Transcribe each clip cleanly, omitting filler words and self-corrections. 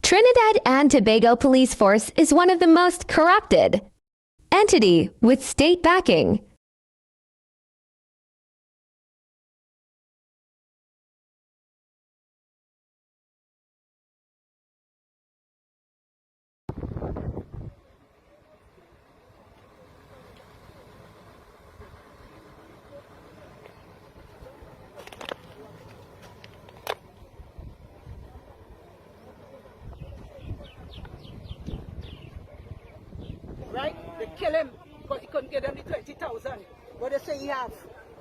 Trinidad and Tobago Police Force is one of the most corrupted entity with state backing. Right? They kill him because he couldn't get them the 20,000. But they say he have.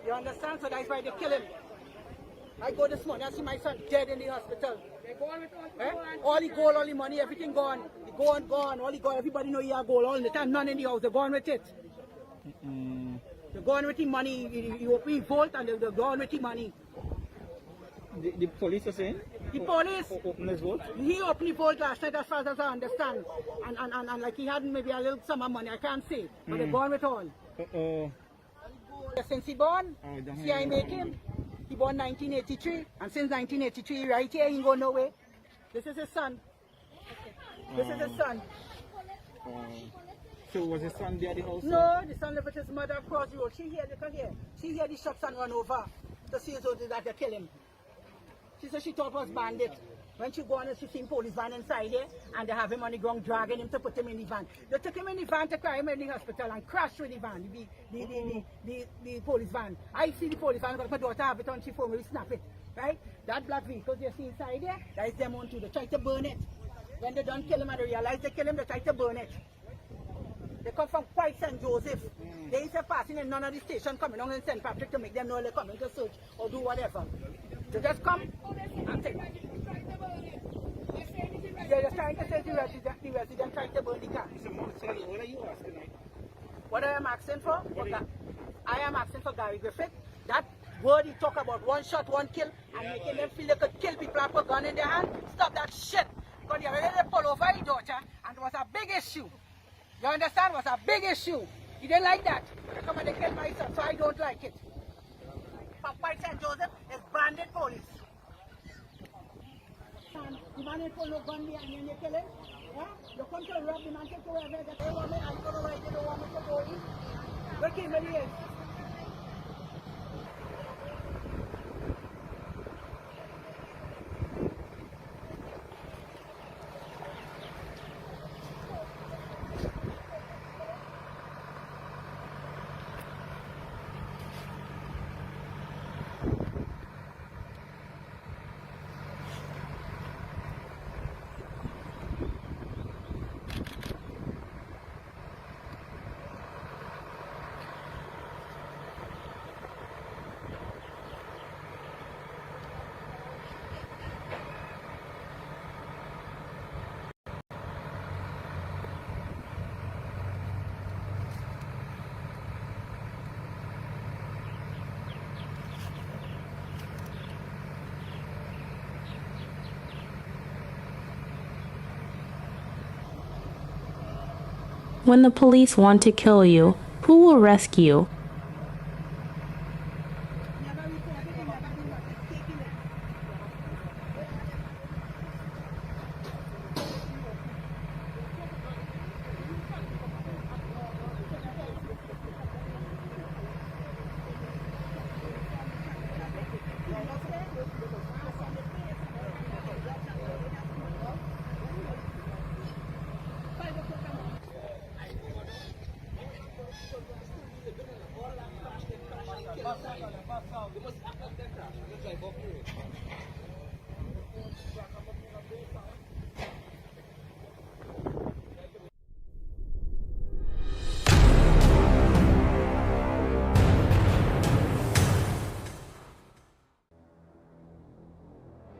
You understand? So that's why they kill him. I go this morning, I see my son dead in the hospital. All the gold, all the money, everything gone. The gold gone, all the gold, everybody know he have gold all the time, none in the house, they're gone with it. They're gone with the money, you open the vault and they're gone with the money. The police are saying? The police, Open his vault? he opened the vault last night as far as I understand. And like he had maybe a little sum of money, I can't say, but they're gone with all. Since he born, see I make him. He born 1983, and since 1983, right here, he ain't go nowhere. This is his son. This is his son. So was his son there at the house? No, the son lived with his mother across the road. She here, look at here. She hear the shots and run over to see so that they kill him. She said she thought it was bandit. When she go on, she seen police van inside here, and they have him on the ground, dragging him to put him in the van. They took him in the van to carry him in the hospital and crashed with the van, the police van. I see the police van because my daughter have it on, she phone me, we snap it, right? That black vehicle you see inside there, that is them on too. They try to burn it. When they don't kill him and they realize they kill him, they try to burn it. They come from quite St. Joseph. They ain't passing in none of the station coming on in St. Patrick to make them know they're coming to search or do whatever. They just come and take it. They're just trying to say the resident trying to burn the car. What are you asking? What I am asking for? I am asking for Gary Griffith. That word he talk about one shot, one kill, and making them feel they could kill people and put a gun in their hand. Stop that shit. Because they already pull over his daughter, and it was a big issue. You understand? It was a big issue. He didn't like that. They come and they kill my son, so I don't like it. Papa St. Joseph is branded police. The man ain't pull no gun behind me and they kill him. Yeah? You come to rob the man, take away that they want me, I don't know why they don't want me to go in. Where Kimberly is? When the police want to kill you, who will rescue?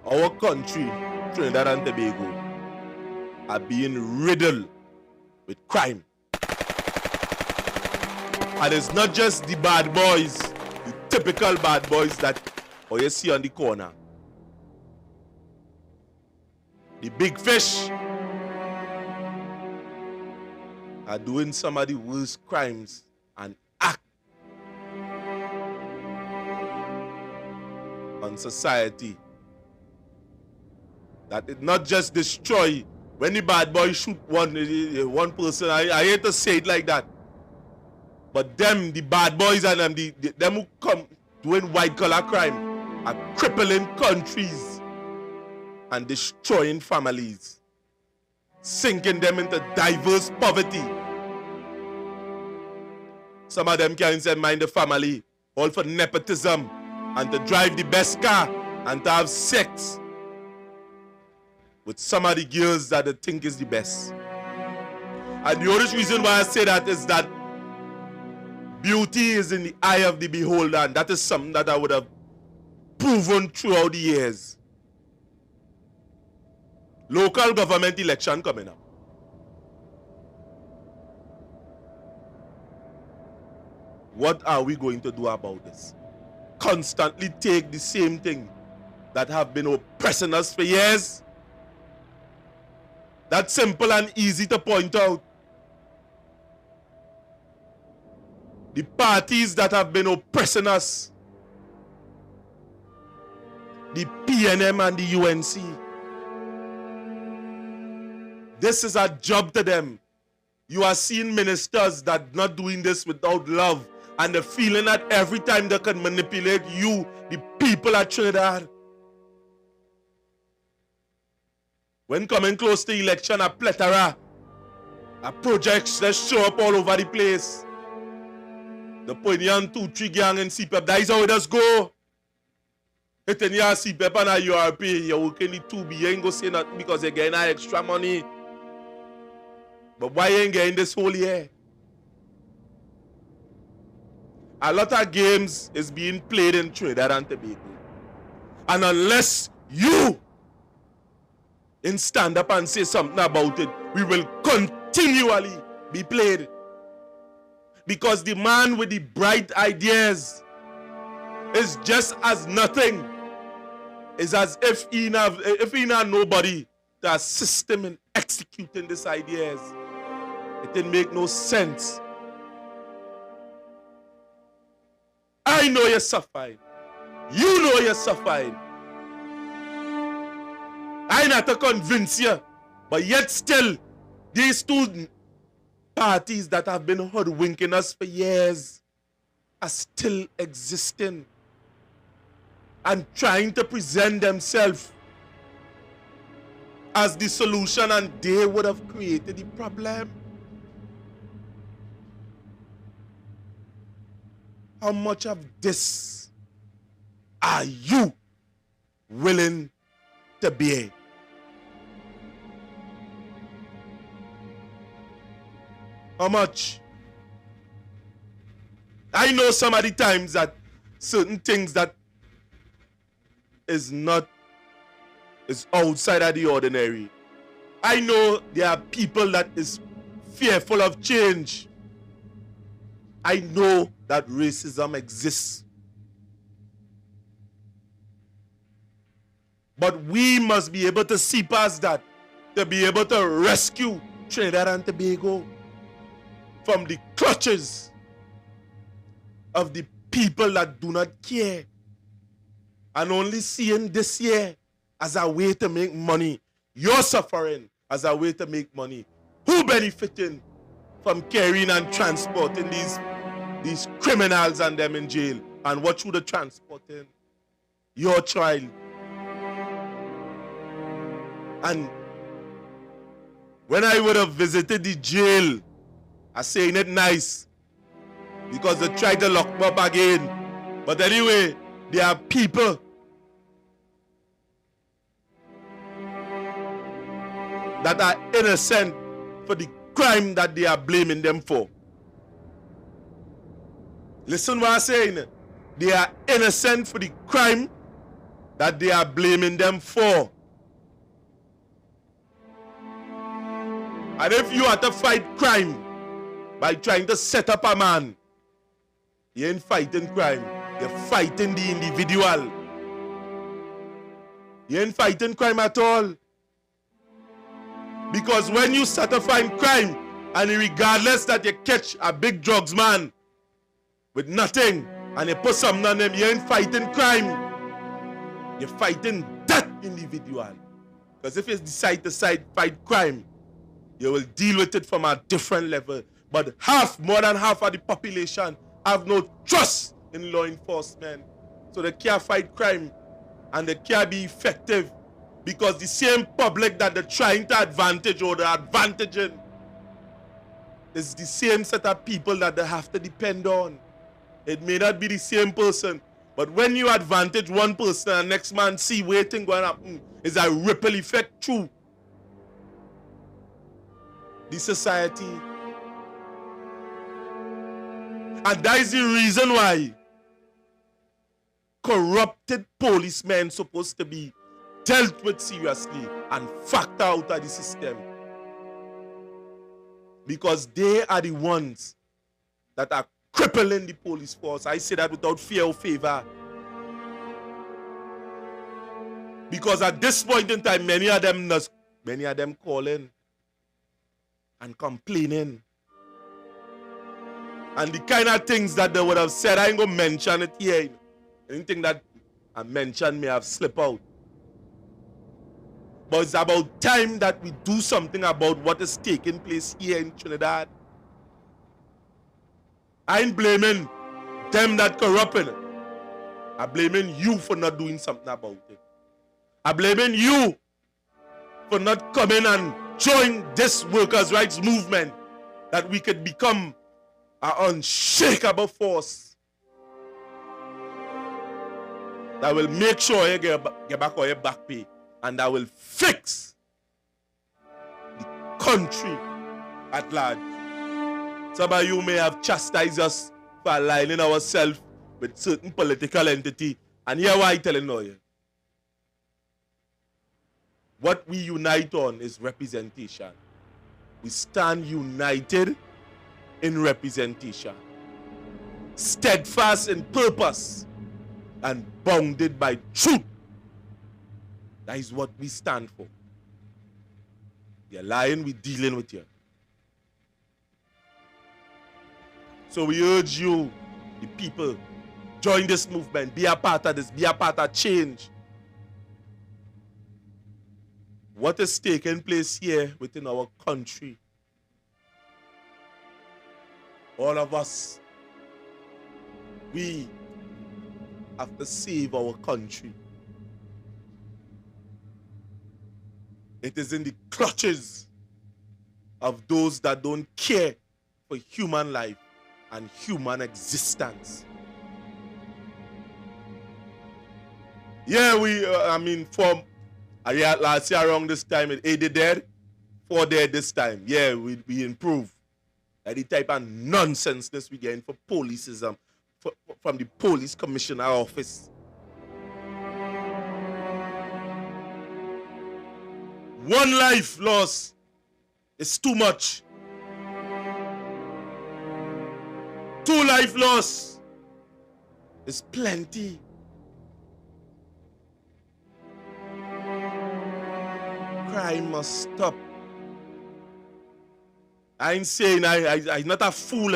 Our country Trinidad and Tobago are being riddled with crime. And it's not just the bad boys, the typical bad boys that you see on the corner. The big fish are doing some of the worst crimes and act on society. That it not just destroy. When the bad boy shoot one person, I hate to say it like that, but them, the bad boys and them who come doing white collar crime are crippling countries and destroying families, sinking them into diverse poverty. Some of them can't even mind the family, all for nepotism and to drive the best car and to have sex with some of the girls that they think is the best. And the only reason why I say that is that beauty is in the eye of the beholder, and that is something that I would have proven throughout the years. Local government election coming up. What are we going to do about this? Constantly take the same thing that have been oppressing us for years? That's simple and easy to point out. The parties that have been oppressing us, the PNM and the UNC, this is a job to them. You are seeing ministers that not doing this without love and the feeling that every time they can manipulate you, the people at Trinidad. When coming close to election, a plethora of projects that show up all over the place. The Poignan 2-3 gang and CPEP, that is how it does go. If you have CPEP and a URP, you're working the 2B, you ain't going to say nothing because you're getting extra money. But why you ain't getting this whole year? A lot of games is being played in Trinidad and Tobago. And unless you stand up and say something about it, we will continually be played. Because the man with the bright ideas is just as nothing. It's as if he not nobody to assist him in executing these ideas. It didn't make no sense. I know you're suffering. You know you're suffering. I not to convince you, but yet still, these two parties that have been hoodwinking us for years are still existing and trying to present themselves as the solution, and they would have created the problem. How much of this are you willing to bear? How much? I know some of the times that certain things that is outside of the ordinary. I know there are people that is fearful of change. I know that racism exists. But we must be able to see past that, to be able to rescue Trinidad and Tobago from the clutches of the people that do not care and only seeing this year as a way to make money. You're suffering as a way to make money. Who benefiting from carrying and transporting these criminals and them in jail? And what should they transporting? Your child. And when I would have visited the jail, I saying it nice because they tried to lock me up again. But anyway, there are people that are innocent for the crime that they are blaming them for. Listen what I'm saying. They are innocent for the crime that they are blaming them for. And if you have to fight crime by trying to set up a man, you ain't fighting crime. You're fighting the individual. You ain't fighting crime at all. Because when you start to find crime, and regardless that you catch a big drugs man with nothing, and you put something on them, you ain't fighting crime. You're fighting that individual. Because if you decide to fight crime, you will deal with it from a different level. But more than half of the population have no trust in law enforcement. So they can't fight crime and they can't be effective because the same public that they're trying to advantage or they're advantaging is the same set of people that they have to depend on. It may not be the same person, but when you advantage one person and next man see waiting going to happen, is a ripple effect through the society. And that is the reason why corrupted policemen supposed to be dealt with seriously and factor out of the system. Because they are the ones that are crippling the police force. I say that without fear or favor. Because at this point in time, many of them calling and complaining. And the kind of things that they would have said, I ain't gonna mention it here. Anything that I mentioned may have slipped out. But it's about time that we do something about what is taking place here in Trinidad. I ain't blaming them that corrupting it. I'm blaming you for not doing something about it. I'm blaming you for not coming and join this workers' rights movement that we could become an unshakable force that will make sure you get back on your back pay and that will fix the country at large. Some of you may have chastised us for aligning ourselves with certain political entity, and here why I telling you. What we unite on is representation. We stand united in representation, steadfast in purpose, and bounded by truth. That is what we stand for. You're lying, we're dealing with you. So we urge you, the people, join this movement, be a part of this, be a part of change. What is taking place here within our country? All of us, we have to save our country. It is in the clutches of those that don't care for human life and human existence. Yeah, from last year around this time, 80 dead, 4 dead this time. Yeah, we improve. That the type of nonsense this we getting for policeism from the police commissioner office. One life lost is too much. 2 life lost is plenty. Crime must stop. I ain't saying I'm not a fool.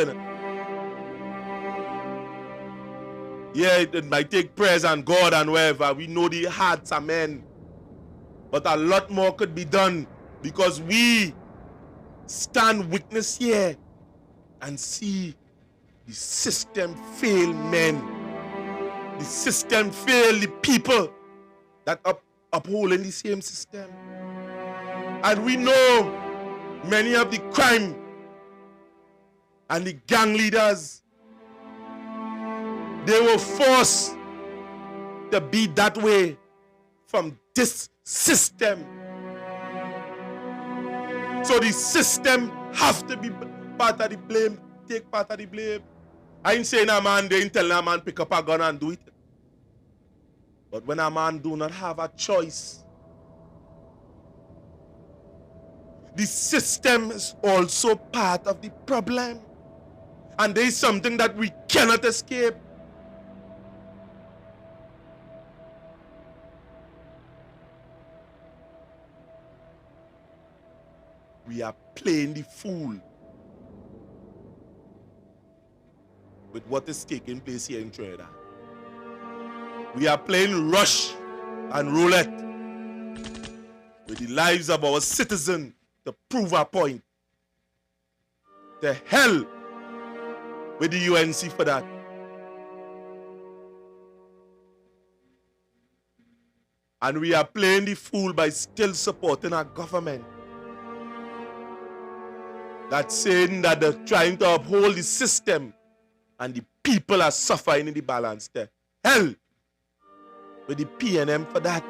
Yeah, it might take prayers and God and wherever. We know the hearts are men. But a lot more could be done because we stand witness here and see the system fail men. The system fail the people that upholding the same system. And we know many of the crime and the gang leaders, they were forced to be that way from this system. So the system have to be part of the blame, take part of the blame. I ain't saying a man, they ain't telling a man pick up a gun and do it. But when a man do not have a choice, the system is also part of the problem. And there is something that we cannot escape. We are playing the fool with what is taking place here in Trinidad. We are playing rush and roulette with the lives of our citizens to prove our point. The hell with the UNC for that. And we are playing the fool by still supporting our government. That's saying that they're trying to uphold the system and the people are suffering in the balance there. Hell with the PNM for that.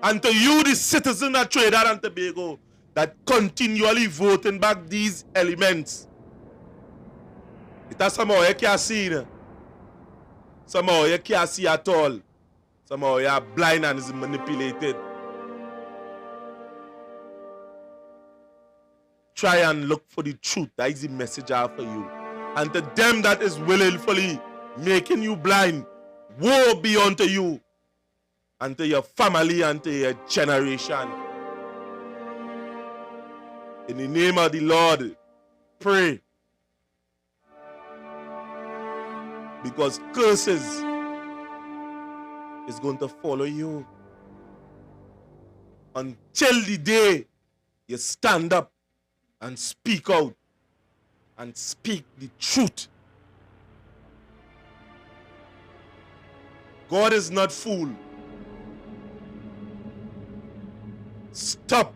And to you, the citizen of Trinidad and Tobago, that continually voting back these elements, it has somehow you can't see. You know? Somehow you can't see at all. Somehow you are blind and is manipulated. Try and look for the truth. That is the message I have for you. And to them that is willfully making you blind, woe be unto you, and to your family, and to your generation. In the name of the Lord, pray. Because curses is going to follow you until the day you stand up and speak out and speak the truth. God is not fool. Stop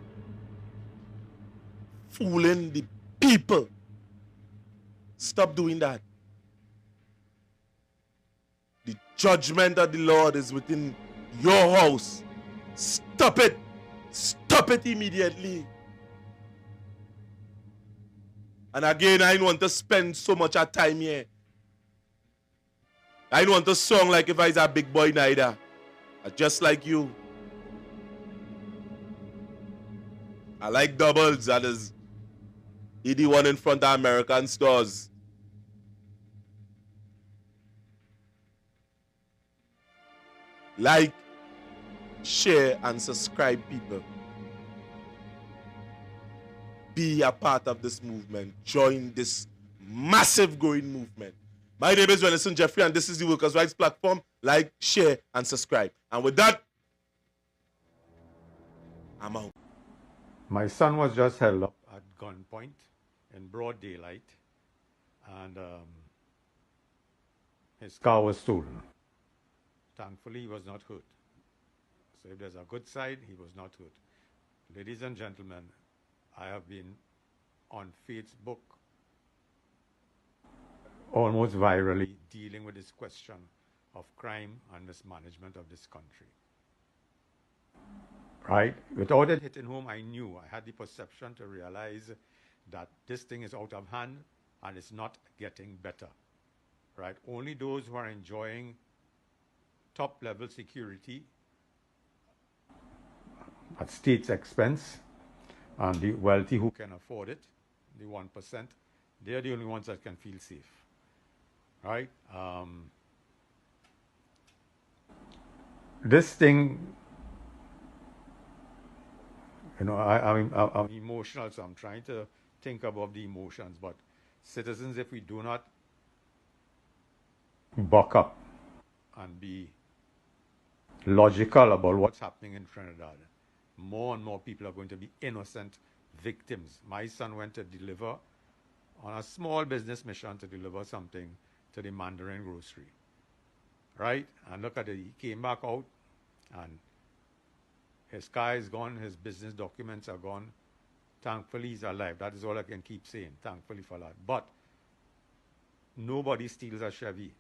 fooling the people. Stop doing that. The judgment of the Lord is within your house. Stop it. Stop it immediately. And again, I don't want to spend so much of time here. I don't want to song like if I was a big boy neither. Just like you. I like doubles. That is the one in front of American stores. Like, share, and subscribe, people. Be a part of this movement. Join this massive growing movement. My name is Renison Jeffrey, and this is the Workers' Rights Platform. Like, share, and subscribe. And with that, I'm out. My son was just held up at gunpoint in broad daylight, and his car was stolen. Thankfully, he was not hurt. So if there's a good side, he was not hurt. Ladies and gentlemen, I have been on Facebook almost virally dealing with this question of crime and mismanagement of this country. Right? Without it hitting home, I knew, I had the perception to realize that this thing is out of hand and it's not getting better. Right? Only those who are enjoying top-level security at state's expense and the wealthy who can afford it, the 1%, they're the only ones that can feel safe. Right? This thing, you know, I'm emotional, so I'm trying to think above the emotions. But citizens, if we do not buck up and be logical about what's happening in Trinidad, more and more people are going to be innocent victims. My son went to deliver on a small business mission to deliver something to the Mandarin grocery. Right? And look at it, he came back out and his car is gone, his business documents are gone. Thankfully, he's alive. That is all I can keep saying, thankfully for that. But nobody steals a Chevy.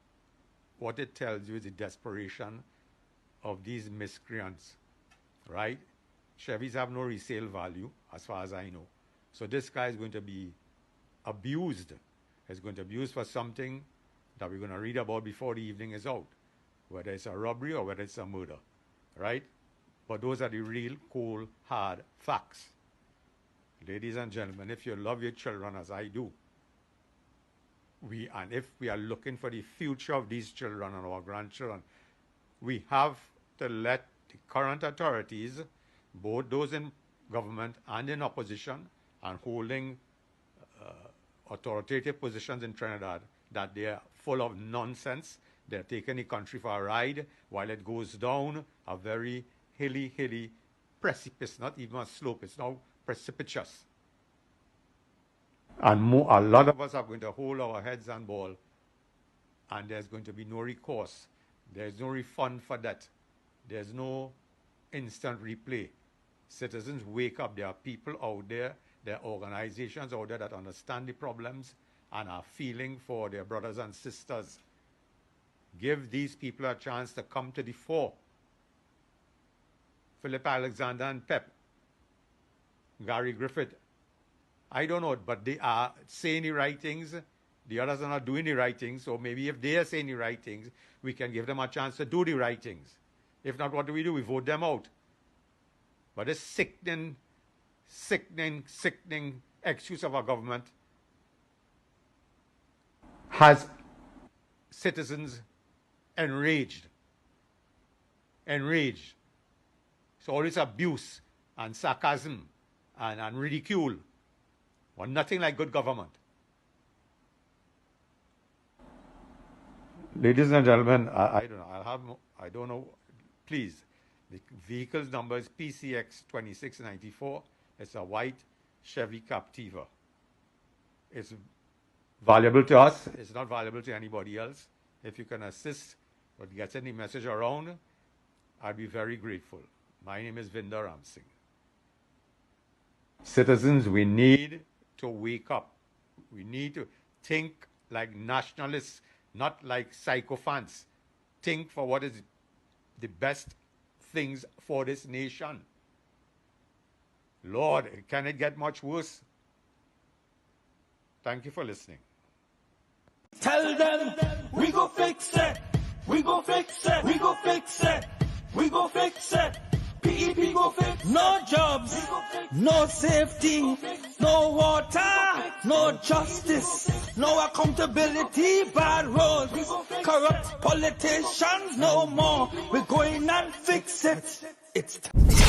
What it tells you is the desperation of these miscreants, right? Chevys have no resale value, as far as I know. So this guy is going to be abused. He's going to be used for something that we're going to read about before the evening is out, whether it's a robbery or whether it's a murder, right? But But those are the real, cold, hard facts. Ladies and gentlemen, if you love your children as I do, and if we are looking for the future of these children and our grandchildren, we have to let the current authorities, both those in government and in opposition, and holding authoritative positions in Trinidad, that they are full of nonsense. They're taking the country for a ride while it goes down a very hilly precipice, not even a slope, it's now precipitous. And a lot of us are going to hold our heads and ball, and there's going to be no recourse. There's no refund for that. There's no instant replay. Citizens, wake up. There are people out there, there are organizations out there that understand the problems and are feeling for their brothers and sisters. Give these people a chance to come to the fore. Philip Alexander and Pep, Gary Griffith, I don't know, but they are saying the right things. The others are not doing the right things. So maybe if they are saying the right things, we can give them a chance to do the right things. If not, what do? We vote them out. But this sickening excuse of our government has citizens enraged. So all this abuse and sarcasm and ridicule, well, nothing like good government. Ladies and gentlemen, I don't know. I don't know. Please, the vehicle's number is PCX 2694. It's a white Chevy Captiva. It's valuable to us. It's not valuable to anybody else. If you can assist with getting the message around, I'd be very grateful. My name is Vinder Ramsingh. Citizens, we need to wake up. We need to think like nationalists, not like sycophants. Think for what is the best things for this nation. Lord, can it get much worse? Thank you for listening. Tell them we go fix it. We go fix it. We go fix it. We go fix it. PEP go fix. No jobs, no safety, no water, no justice, no accountability, bad roads, corrupt politicians, no more. We're going and fix it. It's time.